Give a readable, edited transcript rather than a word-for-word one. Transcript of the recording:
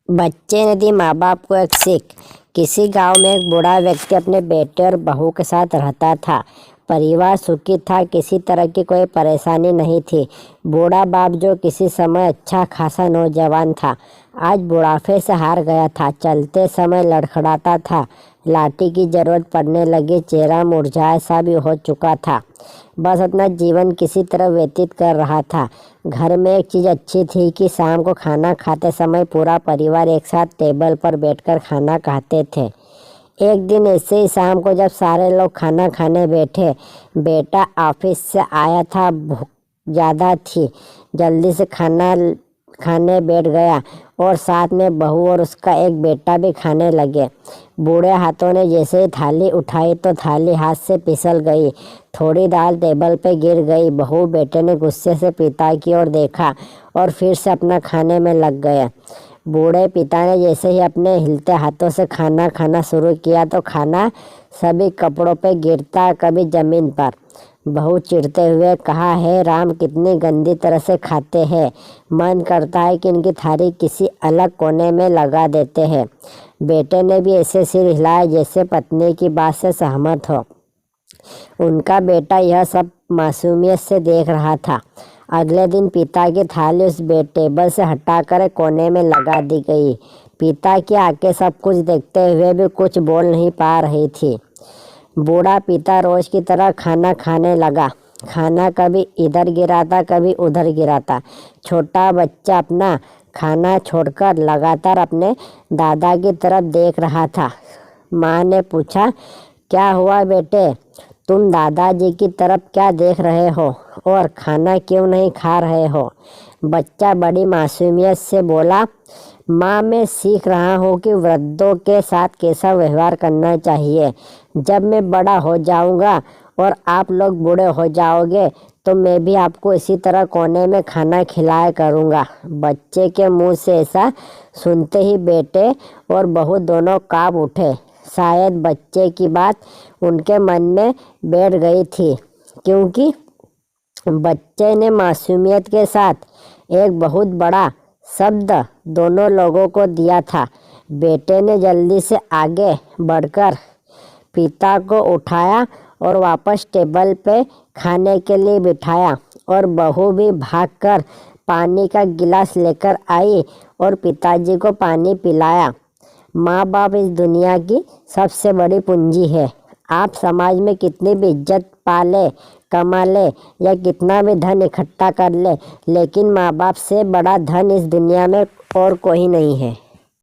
बच्चे ने दी माँ बाप को एक सीख। किसी गांव में एक बूढ़ा व्यक्ति अपने बेटे और बहू के साथ रहता था। परिवार सुखी था, किसी तरह की कोई परेशानी नहीं थी। बूढ़ा बाप जो किसी समय अच्छा खासा नौजवान था, आज बुढ़ापे से हार गया था। चलते समय लड़खड़ाता था, लाठी की जरूरत पड़ने लगी, चेहरा मुरझाया सा भी हो चुका था। बस अपना जीवन किसी तरह व्यतीत कर रहा था। घर में एक चीज़ अच्छी थी कि शाम को खाना खाते समय पूरा परिवार एक साथ टेबल पर बैठकर खाना खाते थे। एक दिन ऐसे ही शाम को जब सारे लोग खाना खाने बैठे, बेटा ऑफिस से आया था, भूख ज़्यादा थी, जल्दी से खाना खाने बैठ गया और साथ में बहू और उसका एक बेटा भी खाने लगे। बूढ़े हाथों ने जैसे ही थाली उठाई तो थाली हाथ से फिसल गई, थोड़ी दाल टेबल पे गिर गई। बहू बेटे ने गुस्से से पिता की ओर देखा और फिर से अपना खाने में लग गए। बूढ़े पिता ने जैसे ही अपने हिलते हाथों से खाना खाना शुरू किया तो खाना सभी कपड़ों पे गिरता, कभी जमीन पर। बहू चिढ़ते हुए कहा, है राम, कितनी गंदी तरह से खाते हैं, मन करता है कि इनकी थाली किसी अलग कोने में लगा देते हैं। बेटे ने भी ऐसे सिर हिलाया जैसे पत्नी की बात से सहमत हो। उनका बेटा यह सब मासूमियत से देख रहा था। अगले दिन पिता की थाली उस टेबल से हटाकर एक कोने में लगा दी गई। पिता की आंखें सब कुछ देखते हुए भी कुछ बोल नहीं पा रही थी। बूढ़ा पिता रोज की तरह खाना खाने लगा। खाना कभी इधर गिराता, कभी उधर गिराता। छोटा बच्चा अपना खाना छोड़कर लगातार अपने दादा की तरफ देख रहा था। माँ ने पूछा, क्या हुआ बेटे, तुम दादाजी की तरफ क्या देख रहे हो और खाना क्यों नहीं खा रहे हो? बच्चा बड़ी मासूमियत से बोला, माँ, मैं सीख रहा हूँ कि वृद्धों के साथ कैसा व्यवहार करना चाहिए। जब मैं बड़ा हो जाऊँगा और आप लोग बूढ़े हो जाओगे तो मैं भी आपको इसी तरह कोने में खाना खिलाया करूँगा। बच्चे के मुंह से ऐसा सुनते ही बेटे और बहू दोनों काँप उठे। शायद बच्चे की बात उनके मन में बैठ गई थी, क्योंकि बच्चे ने मासूमियत के साथ एक बहुत बड़ा शब्द दोनों लोगों को दिया था। बेटे ने जल्दी से आगे बढ़कर पिता को उठाया और वापस टेबल पे खाने के लिए बिठाया और बहू भी भागकर पानी का गिलास लेकर आई और पिताजी को पानी पिलाया। माँ बाप इस दुनिया की सबसे बड़ी पूंजी है। आप समाज में कितनी भी इज्जत पा ले, कमा ले या कितना भी धन इकट्ठा कर ले, लेकिन माँ बाप से बड़ा धन इस दुनिया में और कोई नहीं है।